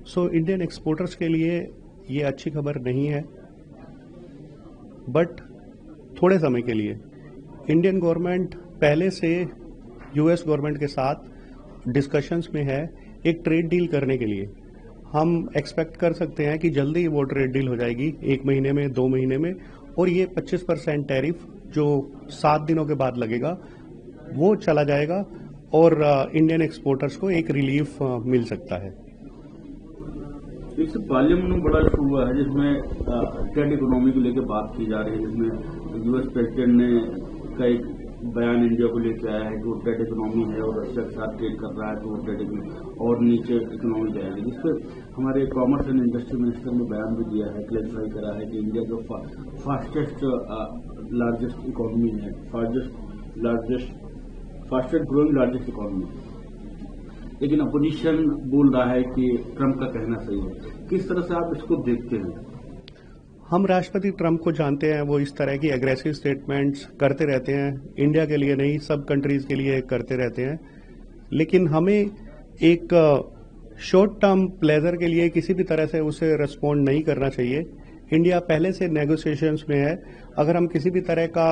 So Indian exporters के लिए ये अच्छी खबर नहीं है, बट थोड़े समय के लिए। इंडियन गवर्नमेंट पहले से यूएस गवर्नमेंट के साथ डिस्कशंस में है एक ट्रेड डील करने के लिए। हम एक्सपेक्ट कर सकते हैं कि जल्दी वो ट्रेड डील हो जाएगी, 1 महीने में, 2 महीने में, और ये 25% टैरिफ जो 7 दिनों के बाद लगेगा वो चला जाएगा और इंडियन एक्सपोर्टर्स को एक रिलीफ मिल सकता है। एक पार्लियामेंट में बड़ा इशू हुआ है जिसमें ट्रेड इकोनॉमी को लेकर बात की जा रही है, जिसमें यूएस प्रेसिडेंट ने का एक बयान इंडिया को लेकर आया है कि वो ट्रेड इकोनॉमी है और रशिया के साथ ट्रेड कर रहा है तो वो ट्रेड और नीचे इकोनॉमी जाएगी, जिस पर हमारे कॉमर्स एंड इंडस्ट्री मिनिस्टर ने बयान भी दिया है, क्लैरिफाई करा है कि इंडिया जो फास्टेस्ट लार्जेस्ट इकोनॉमी है, फास्टेस्ट ग्रोइंग लार्जेस्ट इकोनॉमी, लेकिन अपोजिशन बोल रहा है कि ट्रंप का कहना सही है। किस तरह से आप इसको देखते हैं? हम राष्ट्रपति ट्रंप को जानते हैं, वो इस तरह की एग्रेसिव स्टेटमेंट्स करते रहते हैं, इंडिया के लिए नहीं सब कंट्रीज के लिए करते रहते हैं, लेकिन हमें एक शॉर्ट टर्म प्लेजर के लिए किसी भी तरह से उसे रिस्पॉन्ड नहीं करना चाहिए। इंडिया पहले से नेगोशिएशंस में है, अगर हम किसी भी तरह का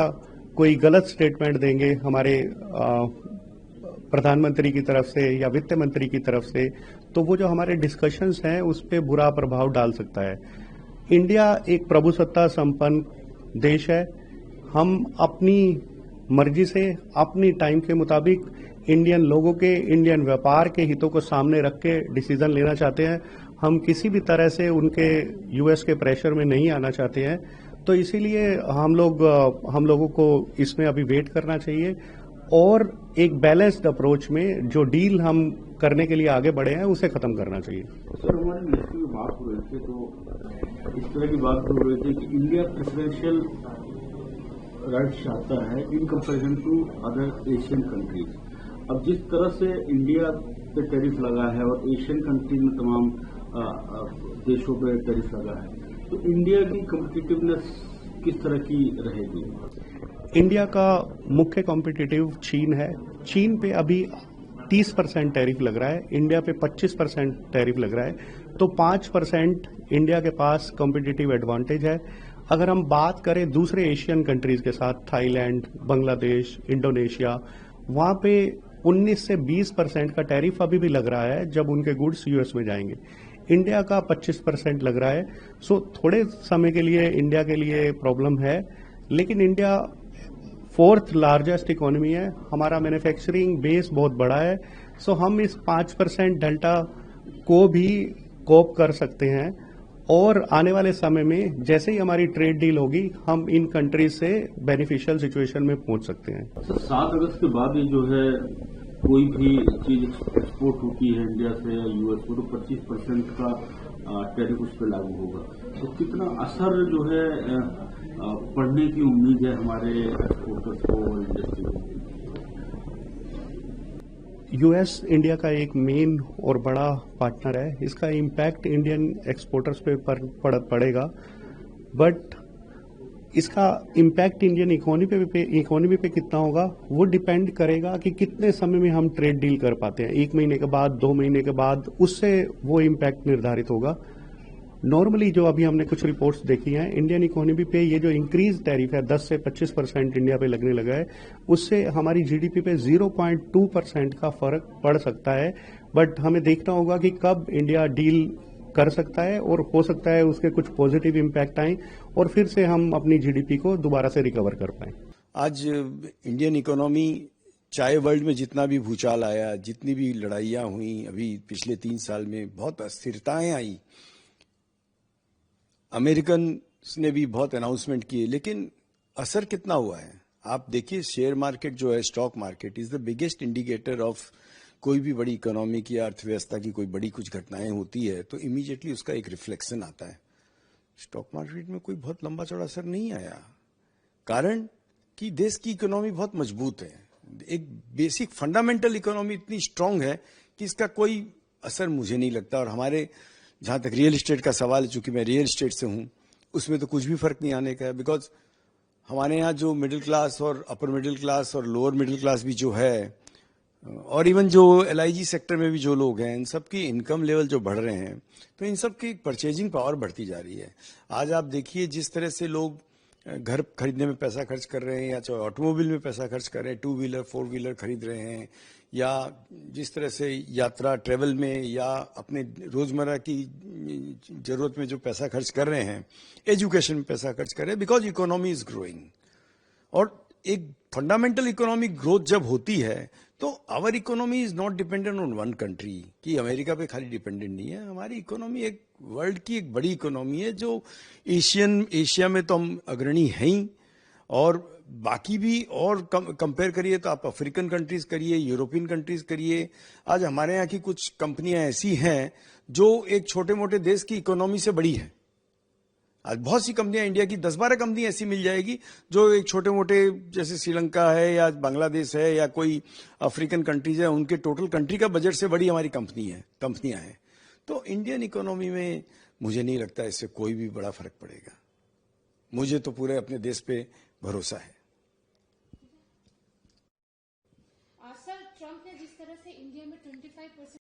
कोई गलत स्टेटमेंट देंगे हमारे प्रधानमंत्री की तरफ से या वित्त मंत्री की तरफ से, तो वो जो हमारे डिस्कशंस हैं उस पर बुरा प्रभाव डाल सकता है। इंडिया एक प्रभुसत्ता संपन्न देश है, हम अपनी मर्जी से अपनी टाइम के मुताबिक इंडियन लोगों के, इंडियन व्यापार के हितों को सामने रख के डिसीजन लेना चाहते हैं। हम किसी भी तरह से उनके यूएस के प्रेशर में नहीं आना चाहते हैं, तो इसीलिए हम लोगों को इसमें अभी वेट करना चाहिए और एक बैलेंस्ड अप्रोच में जो डील हम करने के लिए आगे बढ़े हैं उसे खत्म करना चाहिए। सर, हमारे मिनिस्टर में बात हो रही थी तो इस तरह की बात हो रही थी कि इंडिया प्रेफरेंशियल राइट्स चाहता है in comparison to other Asian countries. अब जिस तरह से इंडिया पे टैरिफ लगा है और एशियन कंट्री में तमाम देशों पे टैरिफ लगा है, तो इंडिया की कॉम्पिटिटिवनेस किस तरह की रहेगी? इंडिया का मुख्य कॉम्पिटिटिव चीन है। चीन पे अभी 30% टैरिफ लग रहा है, इंडिया पे 25% टैरिफ लग रहा है, तो 5% इंडिया के पास कॉम्पिटिटिव एडवांटेज है। अगर हम बात करें दूसरे एशियन कंट्रीज के साथ, थाईलैंड, बांग्लादेश, इंडोनेशिया, वहां पे 19 से 20% का टैरिफ अभी भी लग रहा है जब उनके गुड्स यूएस में जाएंगे। इंडिया का 25% लग रहा है। सो थोड़े समय के लिए इंडिया के लिए प्रॉब्लम है, लेकिन इंडिया 4th लार्जेस्ट इकोनॉमी है, हमारा मैन्युफैक्चरिंग बेस बहुत बड़ा है, सो हम इस 5% डेल्टा को भी कोप कर सकते हैं और आने वाले समय में जैसे ही हमारी ट्रेड डील होगी हम इन कंट्रीज से बेनिफिशियल सिचुएशन में पहुंच सकते हैं। सर, 7 अगस्त के बाद ये जो है कोई भी चीज एक्सपोर्ट होती है इंडिया से या यूएस को, तो 25% का टैरिफ उस पर लागू होगा, तो कितना असर जो है पड़ने की उम्मीद है हमारे एक्सपोर्टर्स को और इंडस्ट्री को? यूएस इंडिया का एक मेन और बड़ा पार्टनर है, इसका इम्पैक्ट इंडियन एक्सपोर्टर्स पे पड़ेगा, बट इसका इम्पैक्ट इंडियन इकोनॉमी पे कितना होगा वो डिपेंड करेगा कि कितने समय में हम ट्रेड डील कर पाते हैं। 1 महीने के बाद, 2 महीने के बाद, उससे वो इम्पैक्ट निर्धारित होगा। नॉर्मली जो अभी हमने कुछ रिपोर्ट्स देखी हैं, इंडियन इकोनॉमी पे ये जो इंक्रीज टैरिफ है 10 से 25% इंडिया पे लगने लगा है, उससे हमारी जीडीपी पे 0.2% का फर्क पड़ सकता है। बट हमें देखना होगा कि कब इंडिया डील कर सकता है और हो सकता है उसके कुछ पॉजिटिव इम्पैक्ट आए और फिर से हम अपनी जीडीपी को दोबारा से रिकवर कर पाए। आज इंडियन इकोनॉमी, चाहे वर्ल्ड में जितना भी भूचाल आया, जितनी भी लड़ाइयां हुई अभी पिछले 3 साल में, बहुत अस्थिरताएं आई, अमेरिकन ने भी बहुत अनाउंसमेंट किए, लेकिन असर कितना हुआ है आप देखिए। शेयर मार्केट जो है, stock market is the biggest indicator of कोई भी बड़ी इकोनॉमी की, अर्थव्यवस्था की कोई बड़ी कुछ घटनाएं होती है तो इमीडिएटली उसका एक रिफ्लेक्शन आता है। स्टॉक मार्केट में कोई बहुत लंबा चौड़ा असर नहीं आया, कारण कि देश की इकोनॉमी बहुत मजबूत है, एक बेसिक फंडामेंटल इकोनॉमी इतनी स्ट्रांग है कि इसका कोई असर मुझे नहीं लगता। और हमारे जहां तक रियल एस्टेट का सवाल है, चूंकि मैं रियल एस्टेट से हूं, उसमें तो कुछ भी फर्क नहीं आने का है, बिकॉज हमारे यहाँ जो मिडिल क्लास और अपर मिडिल क्लास और लोअर मिडिल क्लास भी जो है, और इवन जो LIG सेक्टर में भी जो लोग हैं, इन सब की इनकम लेवल जो बढ़ रहे हैं, तो इन सब की परचेजिंग पावर बढ़ती जा रही है। आज आप देखिए जिस तरह से लोग घर खरीदने में पैसा खर्च कर रहे हैं, या चाहे ऑटोमोबाइल में पैसा खर्च कर रहे हैं, 2 व्हीलर 4 व्हीलर खरीद रहे हैं, या जिस तरह से यात्रा ट्रेवल में या अपने रोजमर्रा की जरूरत में जो पैसा खर्च कर रहे हैं, एजुकेशन में पैसा खर्च कर रहे हैं, बिकॉज इकोनॉमी इज ग्रोइंग। और एक फंडामेंटल इकोनॉमिक ग्रोथ जब होती है तो our economy is not dependent on one country, कि अमेरिका पे खाली डिपेंडेंट नहीं है। हमारी इकोनॉमी एक वर्ल्ड की एक बड़ी इकोनॉमी है, जो एशिया में तो हम अग्रणी हैं ही, और बाकी भी और कंपेयर करिए तो आप अफ्रीकन कंट्रीज करिए, यूरोपियन कंट्रीज करिए। आज हमारे यहाँ की कुछ कंपनियां ऐसी हैं जो एक छोटे मोटे देश की इकोनॉमी से बड़ी है। आज बहुत सी कंपनियां, इंडिया की 10-12 कंपनी ऐसी मिल जाएगी जो एक छोटे मोटे, जैसे श्रीलंका है या बांग्लादेश है या कोई अफ्रीकन कंट्रीज है, उनके टोटल कंट्री का बजट से बड़ी हमारी कंपनियां हैं। तो इंडियन इकोनॉमी में मुझे नहीं लगता इससे कोई भी बड़ा फर्क पड़ेगा। मुझे तो पूरे अपने देश पे भरोसा है। सर, ट्रंप ने जिस तरह से इंडिया में 25%